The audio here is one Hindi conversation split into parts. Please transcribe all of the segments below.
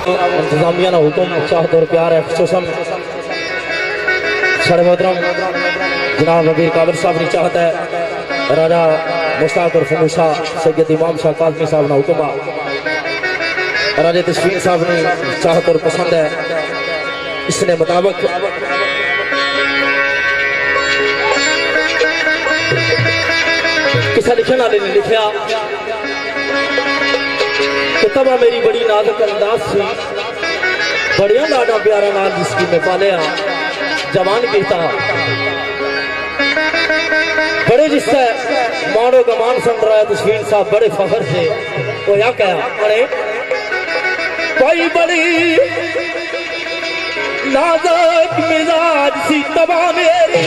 इंतजामिया ना हुक्म चाहत और प्यार है खुसूसन सारे मोहतरम जनाब रबीर काबिल साहब ने चाहता है राजा मुश्ताक और फमूशा सैयद इमाम शाह काज़मी साहब ना हुक्म राजा तशफीन साहब ने चाहत और पसंद है इसने मुताबिक किसा लिखने वाले ने लिखा किताबा मेरी बड़ी नाजुक अंदाज से बढ़िया लाडा प्यारा नाल जिसकी मैं पालिया जवान कीता बड़े जिससे मानो गमान सुन रहा है तशफीन साहब बड़े फखर से वो या कहा अरे कोई बड़ी नाजुक मिजाज सी तबा मेरी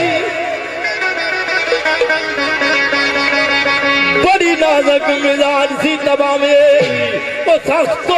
बड़ी नाजुक मिजाज सी तबा मेरी वो सख्त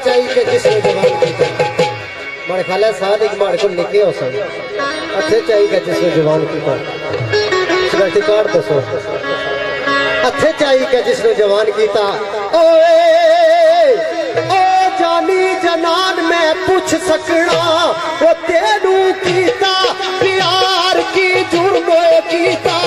चाहिए जिसने जवान कीता मारे खाला साल एक मारे को लिखे हो सन अच्छे चाहिए जिसने जवान कीता सिगरेट कार्ड दसो अच्छे चाहिए जिसने जवान कीता ओए ओ जानी जनान मैं पूछ सकना वो तेनू कीता प्यार की जुर्म कीता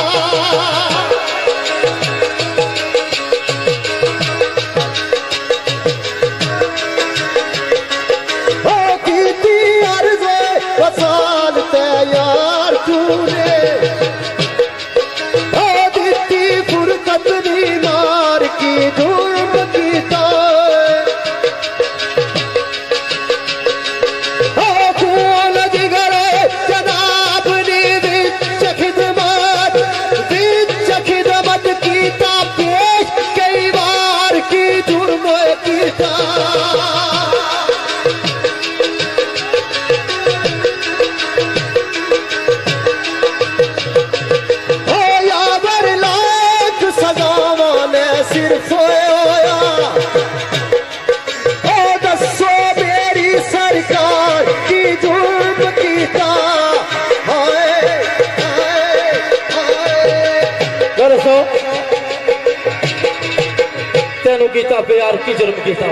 तेनू कीता प्यार की जुर्म कीता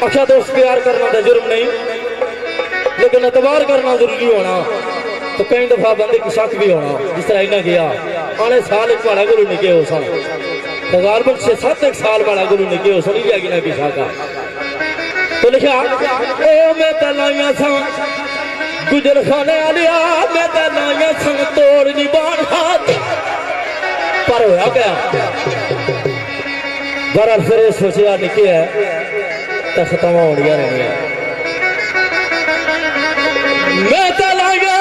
अच्छा दोस्त प्यार करना तो जुर्म नहीं लेकिन एतबार करना जरूरी होना तो कई दफा बंदे की शक भी होना जिस तरह इन्हें गया आने साल एक वाला गुरु निके हो सन तकरीबन 6-7 साल वाला गुरु निके हो सन या कि ना का तो लिखा ओ मैं तलाइया सा गुजर खाने आलिया मैं तलाइया संग तोड़ निबान हाथ पर होया क्या बरा फिर सोचा निके है तो खत्म होनिया रहनी मैं तलाइया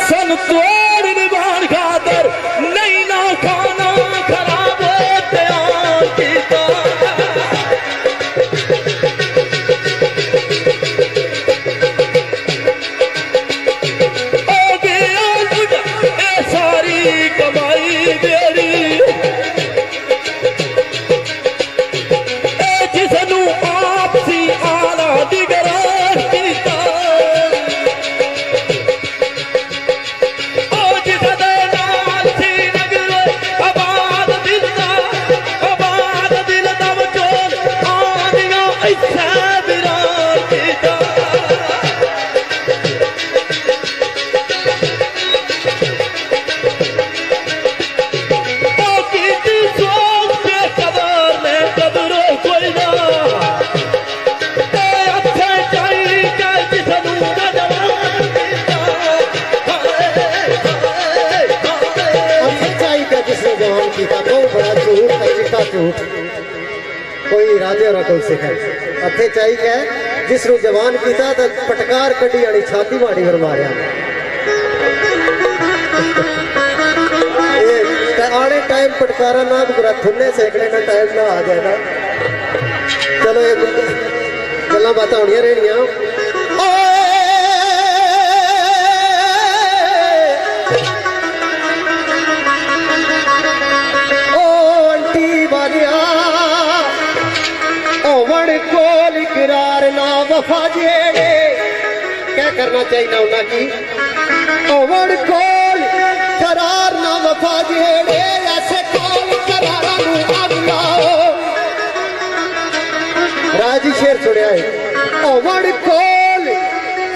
सन तोड़ निबान खातर नहीं ना खाना खराब जिसनू आपसी आला दिग झूठ कोई राजे और को सिखा हथे चाहिए जिसनु जवान किया तो पटकार कड़ी आनी छाती माड़ी पर मारिया आने टाइम पटकारा ना बुरा थुन्ने सेकने का टाइम ना आ जाए ना चलो ये गल्ला बातें होनिया रहनिया इकरार ना वफा जेड़े क्या करना चाहिए ना उन्हें की ओवड़ कोल करार ना वफा जेड़े ऐसे कोल करारा नू अग लाओ राजी शेर सुनिया है ओवड़ कोल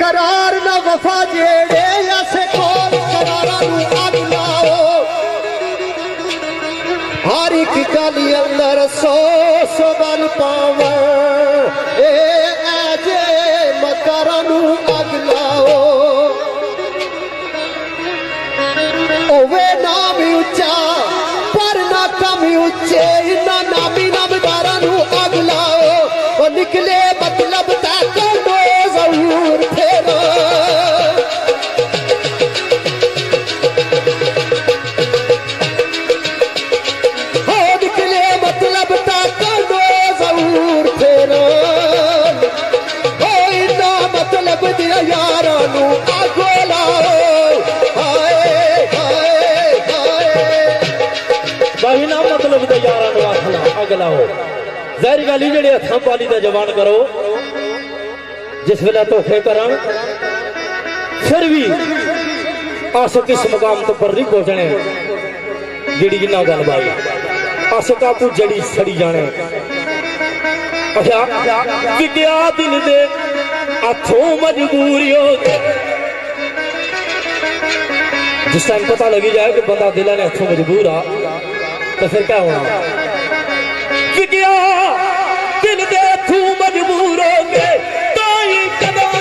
करार ना वफा जेड़े ऐसे कोल करारा नू अग लाओ हर एक गली अंदर सौ सौ बल पावा अग लाओ ओवे नाम उच्चा पर ना कम उच्चे इन्ना नामी नामदारा नू अग लाओ वो निकले मतलब तक दो जरूर फेरो हो निकले मतलब तक दो जरूर फेरो यारा नू आगो लाओ हाय हाय हाय बाही ना मतलब ते यारा नू आग लाओ ज़ाहिर गाली जेड़े हथां पाली दा जवान करो जिस वेले धोखे करन फिर भी आशिक इस मुकाम तो पर नहीं पहुंचने जेड़ी जिन्ना गल बाई आशिक आपू जड़ी सड़ी जाने अच्छा विज्ञा दिन दे हाथों मजबूरी हो जिस टाइम पता लगी जाए कि बंदा दिल ने हाथों मजबूर आ तो फिर क्या होना विज्ञा दिल दे हाथों मजबूर हो गए तो ही कदर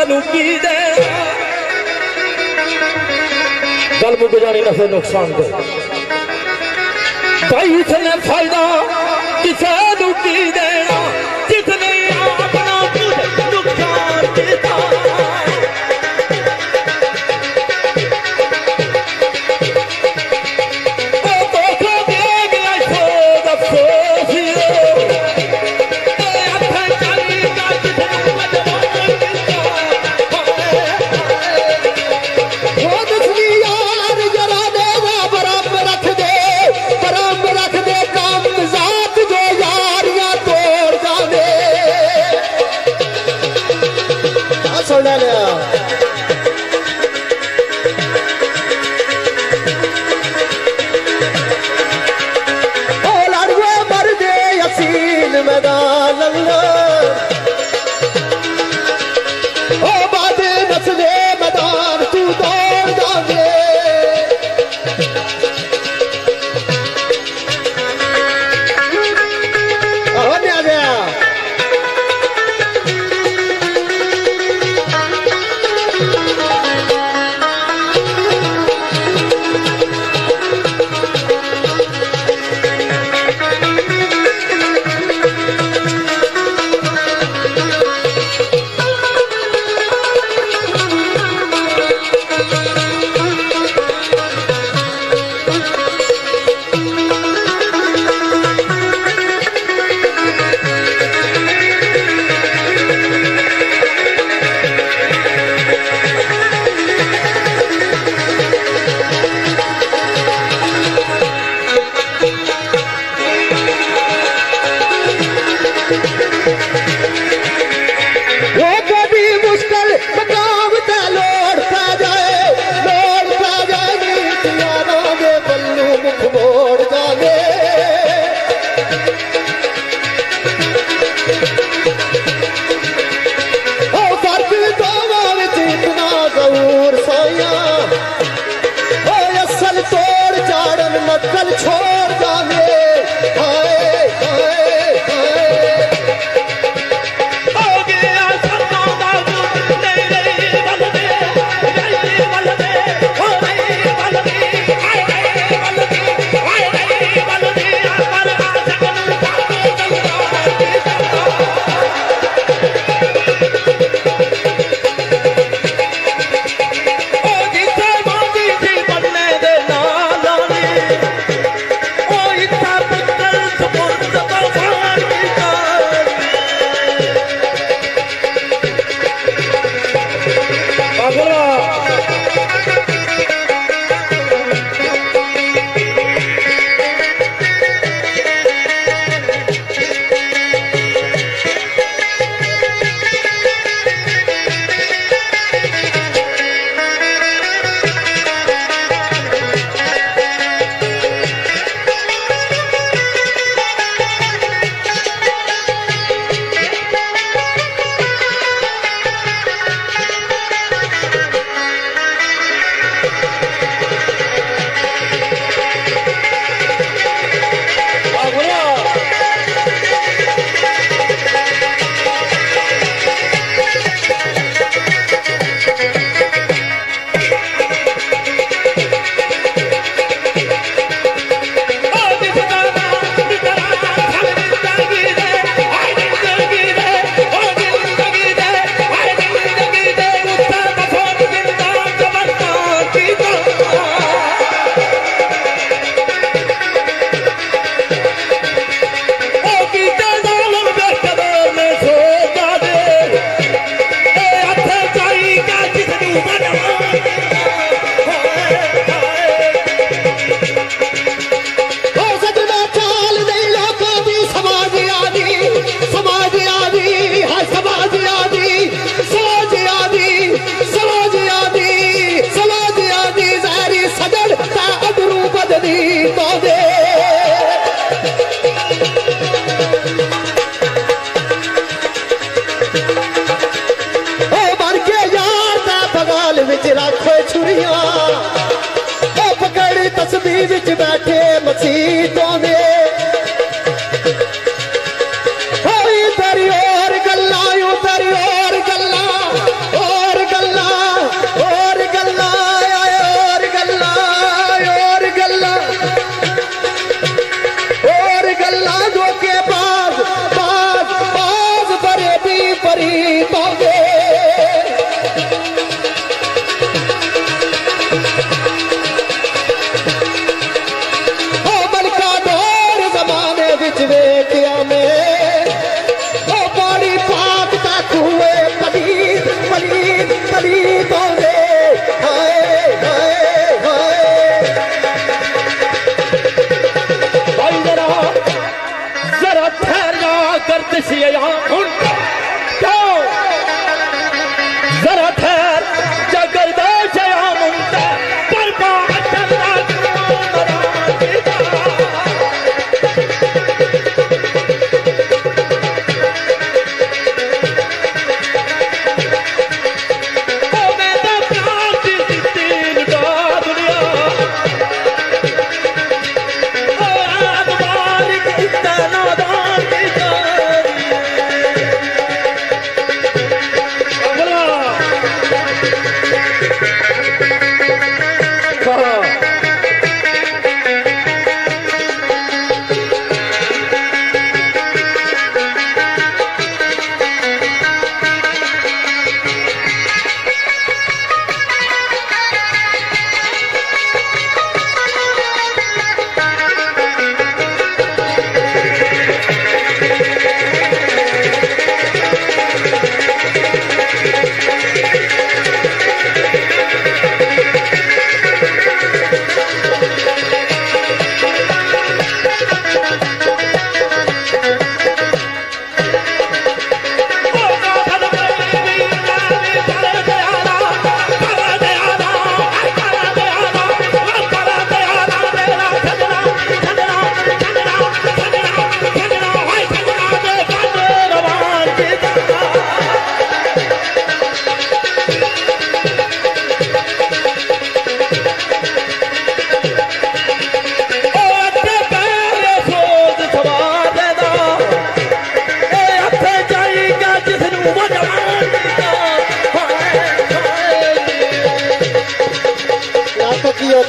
नू की दे गल मुक जानी नफे नुकसान दे भाई इसने फायदा किसे नू की देना जिसने अपना कुछ नुकसान किया सुना लिया ओ लाड़ुए मर दे यसीन मैदान ओ बादे नसले मैदान तू दौड़ जागे बैठे मसीतों में तेरी और गल्ला मलका दौर जमाने विच वेखिया में बड़ी पाक तक हुए पलीत पलीत पलीत होंदे हाय हाय हाय भाई जरा ठहर जा करते सी यहाँ क्यों जरा ठहर जाकर दो जया मुंता पर बात चलना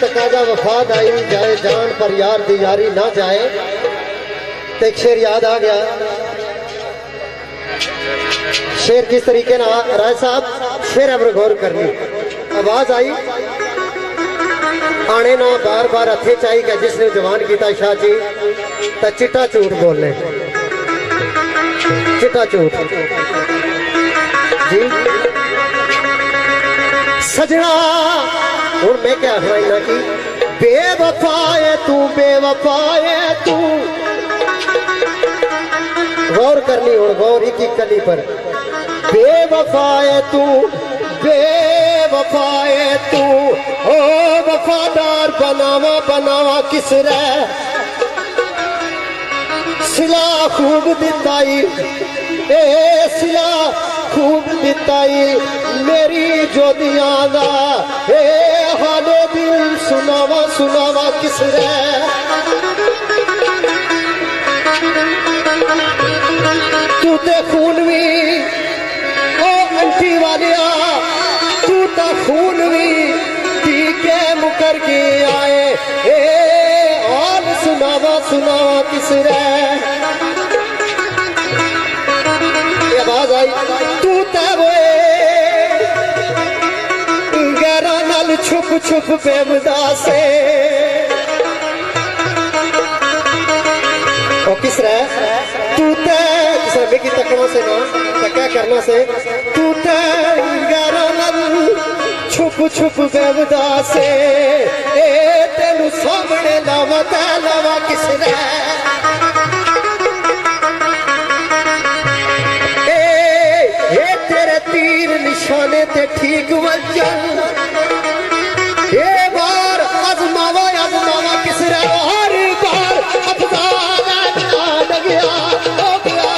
तकाजा वफाद आई जाए जान पर यार दी यारी ना जाए। तो एक शेर याद आ गया। शेर किस तरीके ना राय साहब शेर अब गौर करनी आवाज आई आने ना बार बार हथे चाहिए कि जिसने जवान किया शाह जी तो चिट्टा झूठ बोलने चिट्टा झूठ जी सजना हूँ मैं क्या आखना कि बेवफाए तू बेवफाए तू गौर करनी हूँ गौर की कली पर बेवफाए तू ओ वफादार बनावा बनावा किस रे सिला खूब दिताई ए सिला खूब दिताई मेरी जोदिया दा ए हालो दिल सुनावा सुनावा किस रे तू ते खून भी ओ अंटी वालिया तू ता खून भी टीके मुकर के आए ए हाल सुनावा सुनावा किस रे आवाज आई तू तबे गैरा नाल छुप छुप बेवदा से और किस रहा तू किस रहा की तकना से ना तो क्या करना से तू गैरा नाल छुप छुप बेवदा से ए तेनू सामने लावा ते लावा किस रहा तीर निशाने ते ठीक वजन ये बार आजमावा आजमावा किस रे हर बार अफगान गया ओ गया आ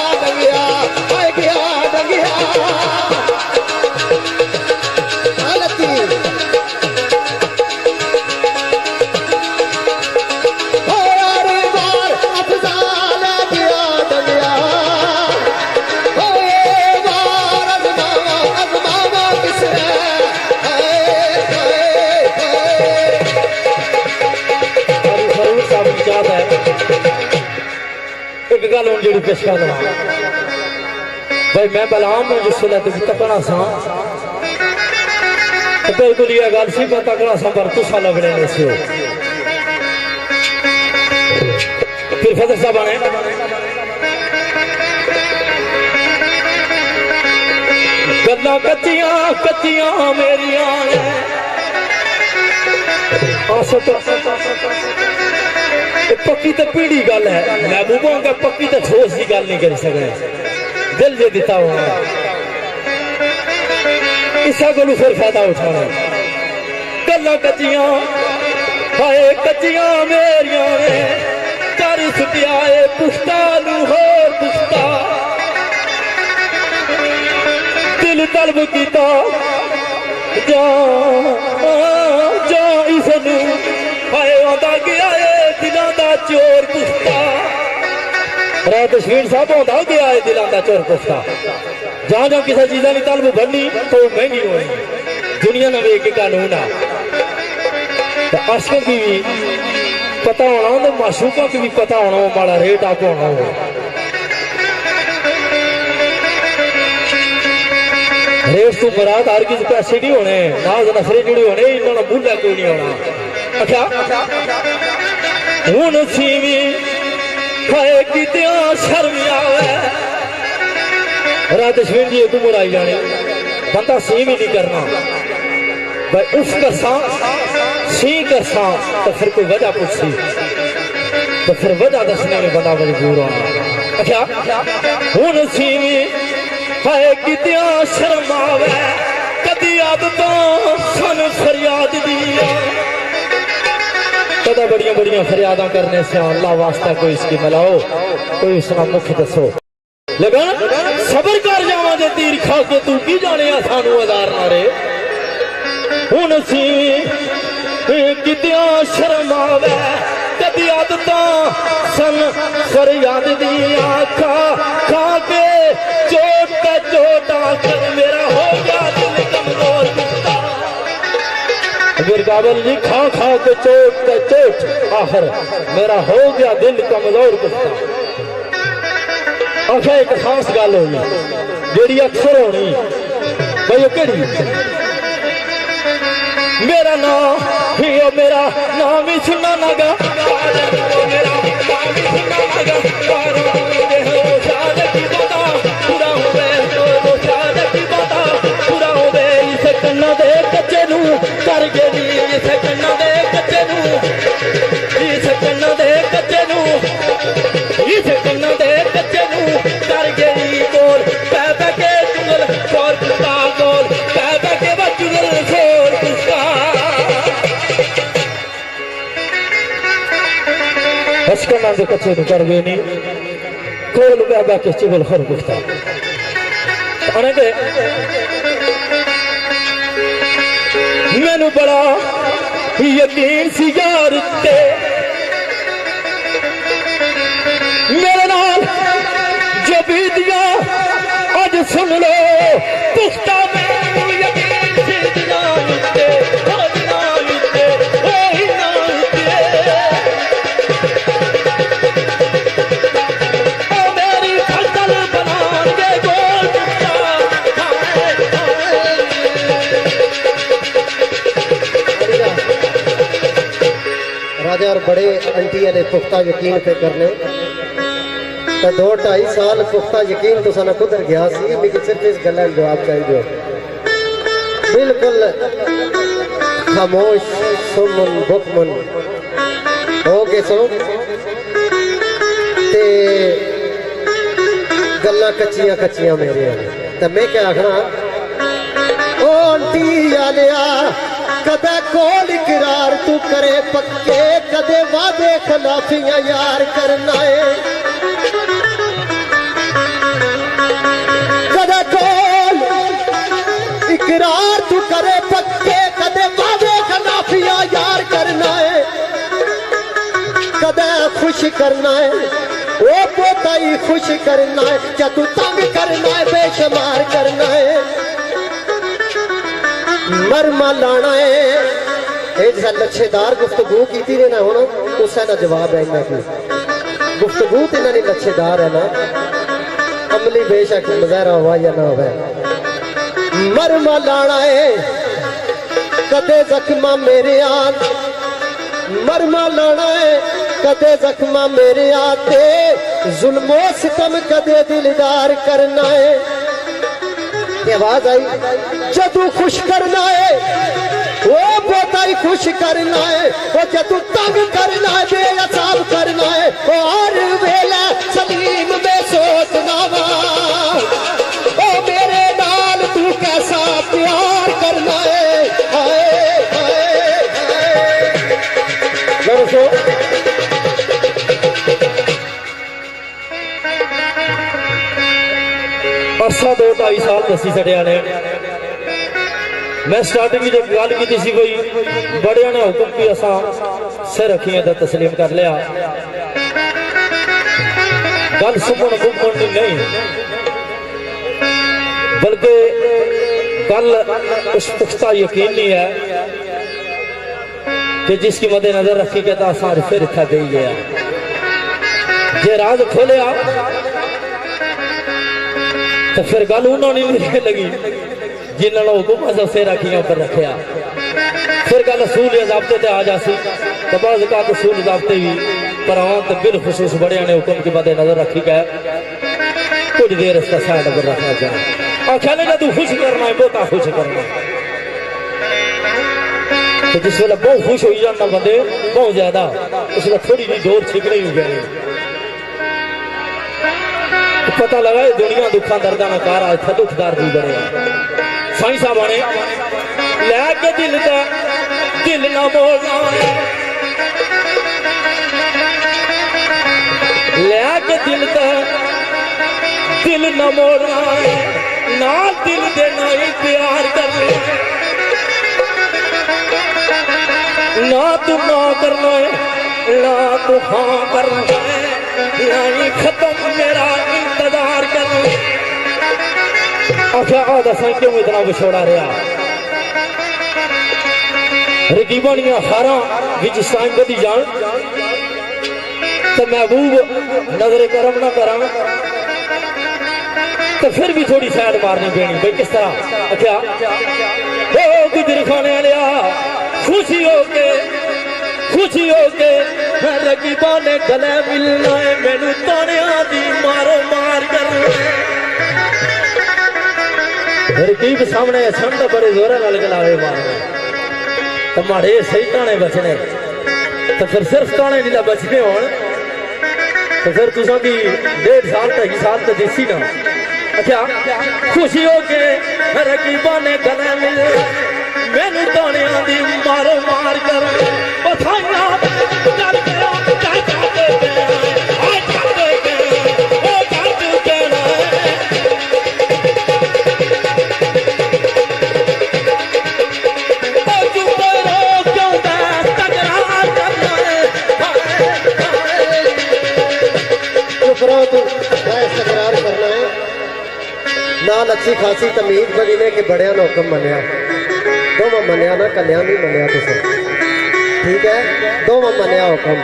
गया हालती हर बार अफगान गया एक गल हूँ जी पेश कर भाई मैं बलाम जिस वे तकना सा तो बिल्कुल ये गल सी मैं तगड़ा संबर तुसा लगने ने से फिर फदर साहब आने गल्ला कच्चियां कच्चियां मेरिया ने पक्की तो पीढ़ी गल है महबूबा का पक्की तो ठोस की गल नहीं कर सकते दिल जे दिता होना इसा को फिर फायदा उठाना गल्ला कच्चियां हाय कच्चियां मेरिया ने कर सुटिया पुश्ता नू होर पुश्ता दिल तलब किया जा जा इसनू हाय आंदा गया दिलों का चोर पुश्ता रात तस्वीर साहब आंदा गया दिलों का चोर पुश्ता जहां जहां किसी चीजा की तलब बननी तो महंगी होनी दुनिया ने वेख के कानून आ आशकों की भी पता होना तो माशूकों की भी पता होना माड़ा रेट आप होना हो रेट तू मुराद हर किसी पैसे नहीं होने नाज नखरे जुड़े होने इन्होंने बुला कोई नहीं होना अच्छा हूं सीवी खाए की शर्म आवे रात शवीन जी एक उम्र आई जानी बंदा सीम ही नहीं करना भाई उस करसा सी करसा तो फिर कोई वजह पूछी तो फिर वजह दसने में बंदा मजबूर होना अच्छा हूं सीवी खाए की शर्म आवे कदी आदतों सन फरियाद दिया कदा बड़िया बड़िया फरियादा करने से अल्लाह वास्ता कोई इसकी मिलाओ कोई उसका मुख दसो लेकिन सबर कर जावा जे तीर खा के तू की जाने सानू आधार मारे हुन सी कितिया शर्म आवे कदी आदतां सन फरियाद दिया खा खा के चोट पे चोटा कर मेरा हो गया दिल कमजोर अमीर काबल जी खा खा के चोट पे चोट आखिर मेरा हो गया दिल कमजोर कुत्ता आखिर एक खास गल होगी जी अक्सर होनी भाई केड़ी मेरा नाम ही मेरा नाम ही सुनना लगा मेरा नाम ही सुनना लगा पूरा हो गए पूरा हो गए इस कन्ना दे कच्चे नू कर गई इस कन्ना दे कच्चे नू इस कन्ना दे कच्चे नू इस कन्ना दे कच्चे नू कर गई कोल पै पै के चुगल छोर कुत्ता कोल पै पै के चुगल छोर कुत्ता हसकना दे कच्चे नू कर गई नी कोल पै पै के चुगल छोर कुत्ता अने मैनू बड़ा यकीन सी यार ते मेरे नाल जो बीतिया अज सुन लो पुख्ता मैनू यकीन सी दियां ते ओ दियां ते ओ दियां ते ओ मेरी फसल बनान दे गोल राजा और बड़े आंटी ने पुख्ता यकीन पे करने तो 2-2.5 साल पुख्ता यकीन तो साना कुदर गया सी लेकिन सिर्फ इस गल जवाब चाहिए बिल्कुल खामोश सुमन बुकमन हो गए सो ते गल्ला कच्चियां कच्चियां मेरे तो मैं क्या आखना ओ आंटी आलिया कदे कोल इकरार तू करे पक्के कदे वादे खिलाफियां यार करना है कदे कोल इकरार तू करे पक्के कदे वादे खिलाफियां यार करना है कदे खुश करना है वो पोता ही खुश करना है क्या तू तंग करना है बेशुमार करना है मरमा लाना है जैसा लच्छेदार गुफ्तगू की ना होना उस ना जवाब है इन्हें की गुफ्तगू तो इन्हें लच्छेदार है ना अमली बेशक मुजाहरा हुआ या ना हुआ मरमा लाना है कदे जख्मा मेरे आन मरमा लाना है, कदे जख्मा मेरे आते जुल्मो सितम कदे दिलदार करना है। ये आवाज आई, जदू खुश करना है वो पोता ही खुश करना है, वो जदू तंग करना है बेअसाब करना है, वो हर वेला सलीम में सोचना वा ओ मेरे नाल तू कैसा प्यार करना है। हाय हाय हाय दरसो अरसा 2-2.5 साल दसी छड़िया ने। मैं स्टार्टिंग में जब गल की थी कोई बड़िया ने हुक्म की असा सिर रखिए तो तस्लीम कर लिया, गल सुमन गुमन नहीं बल्कि गल उस पुख्ता यकीनी है कि जिसकी मद्देनजर रखी के तो असा फिर इतना दे गया। जे राज खोलिया तो फिर गल उन्होंने नहीं लगी जिन्होंने हुक्म असा सिर रखिया पर रखा, फिर गल असूल जाबते ते आ जासी तो बाज़ औक़ात असूल जाबते भी पर तो बिलखुसूस बड़िया ने हुक्म की मद्देनजर रखी गए कुछ देर इसका साइड पर रखना चाहिए और ख्याल तू खुश करना है बहुता खुश करना है। तो जिस वे बहुत खुश हो जाता बंदे बहुत ज्यादा उस वे थोड़ी जी डोर छिकनी हो गई तो पता लगा दुनिया दुखा दर्दा ना कार आज दुखदार भी बड़े साईं साहब आने लैके दिल का दिल ना बोलना लैके दिल का दिल न मोड़ना ना दिल देना ही प्यार करना ना तू ना करना है ना तू हाँ करना है यही खत्म मेरा इंतजार करना। अच्छा आ दसा क्यों इतना विछोड़ा रहा रकीबानियां हारा विच टाइम बदी जान तो महबूब नजर करम ना करा तो फिर भी थोड़ी सैड मारनी पैनी भाई किस तरह। अच्छा ओ गुजर खाने लिया खुशी हो के रकीबा ने गले मिलना है मैनू तानिया दी मारो मार कर रकीब सामने संत बड़े जोर नाल गलावे मारना तो माड़े सही ताने बचने तो फिर सिर्फ ताने जिला बचने हो तो फिर तुसा भी 1.5 साल 2.5 साल तो देसी ना। अच्छा खुशी हो के रकीबा ने गले मिल मैनू तानिया दी मारो मार कर बधाइयां कर करो कर कर ओ तकरार करना है नाल अच्छी खासी तमीज बदीने के बड़िया ने हुक्म मनिया दोवां मनिया ना कलिया नहीं मनिया तुसीं ठीक है दोवां मनिया हुक्म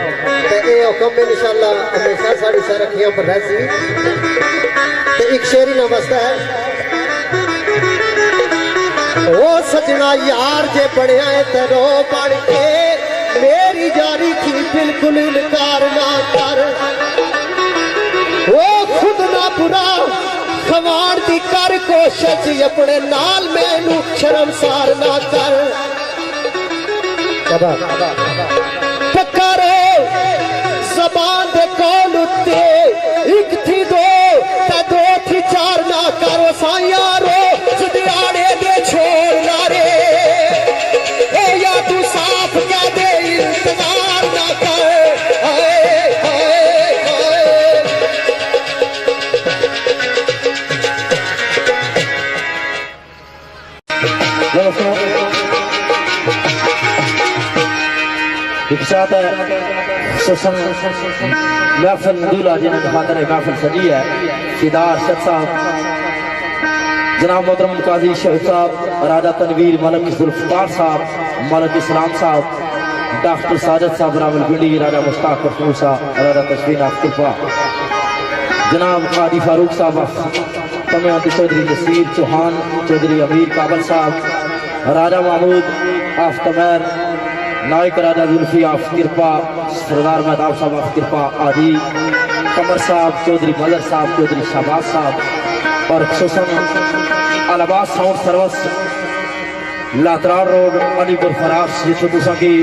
ते ये हुक्म इंशाअल्लाह हमेशा साड़ी सर अखियां पर रहसी। ते एक शेरी ना बसता है ओ सजना यार जे बनया है ते रो बन के मेरी जारी थी बिल्कुल इनकार ना कर वो खुद ना बुरा खवार दी कर कोशिश अपने नाल मैनू शर्मसार ना कर पक्का जबान दे कौल उत्ते एक थी दो ते दो थी चार ना करो साइया रो सुदियाड़े दे छोड़ ना रे ओ या तू साफ कह दे इंतजार ना कर। महफिल दूल्हा जिन्हें खातर महफिल सजी है सिदार शख साहब जनाब मोहतरम काजी शहीद साहब राजा तनवीर मलक जुल्फकार साहब मलक इस्लाम साहब डॉक्टर साजिद साहब रावलपिंडी राजा मुश्ताक कपूर साहब राजा तस्वीर आफिफा जनाब कादी फारूक साहब तमियाती चौधरी नसीर चौहान चौधरी अमीर काबल साहब राजा महमूद आफ्तमैर नायक राजा जुल्फी आफ कृपा सरदार महताब साहब आफ कृपा आदि कमर साहब चौधरी मदर साहब चौधरी शहबाज साहब और खुसूसन अलाबाद साउंड सर्विस लातरार रोड अलीपुर फराश जिसको तुसा की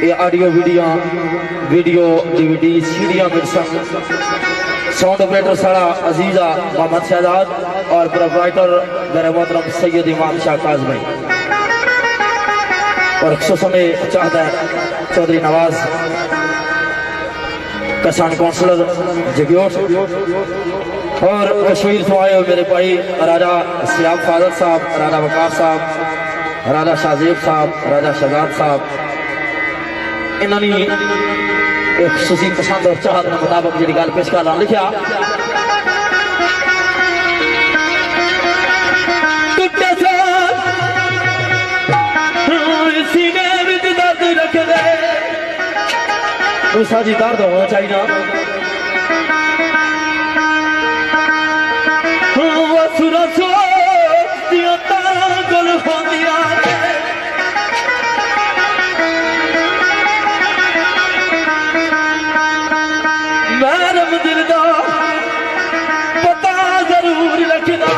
ये ऑडियो वीडियो DVD सीडियां मिलसन साउंड ऑपरेटर सारा अजीजा मोहम्मद शहजाद और प्रोपराइटर मेरे मोहतरम सैयद इमाम शाह काज भाई और खुसूसन चाहता है चौधरी नवाज किसान काउंसलर जगयोट और कश्मीर से आए मेरे भाई राजा सियाब फादर साहब राजा वकार साहब राजा शाहजेब साहब राजा शहजाद साहब इन्होंने एक खुशी पसंद और चाहत के मुताबिक जी गल पेश कर लिखा जी दर्द होना चाहिए मैरम दिल दा पता जरूर रखना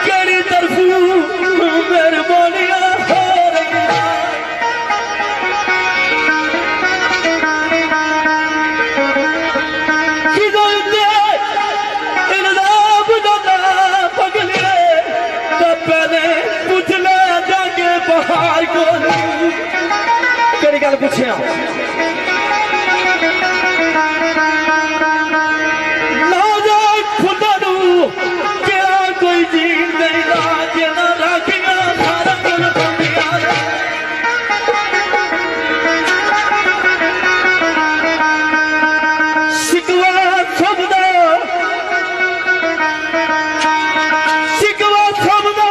केड़ी तरफू मेहरबानियां हो रही केड़ी गल पूछिया कोई जीन नहीं जना राखिया सारा कुल शिकवा सबदा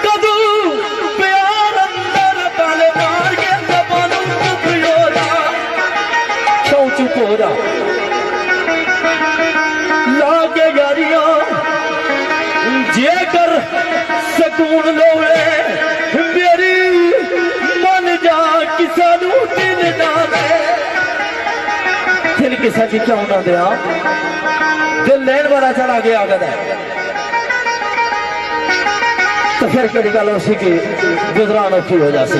कदू प्यार अंदर ताले मार के जबानू चुप हो जा क्यों चुप हो जा लागे यारियां जेकर सकून लोवे मेरी मन जा किसा दिल ना दे दिल किसा की क्यों ना दे दिल लेन वाला चला गया अगर तो फिर कड़ी गल उसी की गुजरान औखी हो जाती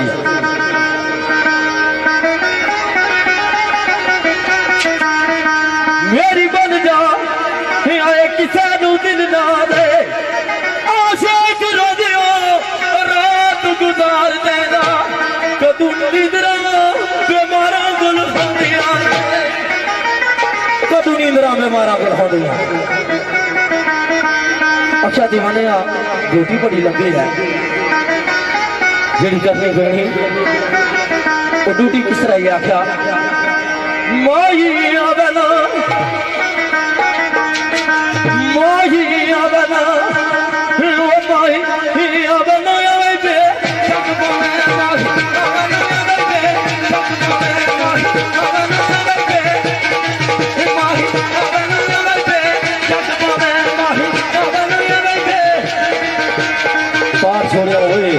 मेरी बन जा आए किसा दिल ना दे रात गुजार देना कदू नींदरा बेमारा गुल होंदिया कदू नींदरा बेमारा गुल होंदिया अच्छा दीवाने ड्यूटी बड़ी लंबी है जी करनी पैनी वो ड्यूटी किस तरह आख्या माही आवेना माही आवेना पार छोड़िया हुए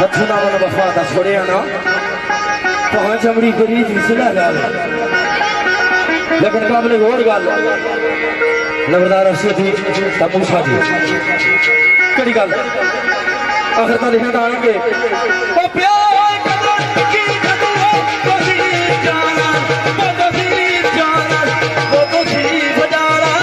हथू ना मन वफा दा छोड़िया ना पांच चमड़ी करी जिसला गल लेकिन काबले होर गल लबरदार अरशद जी मूसा जी कड़ी गल आखिर तो लिखा आएंगे ओ प्यार की जाना बजाना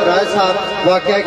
राय साहब वाकया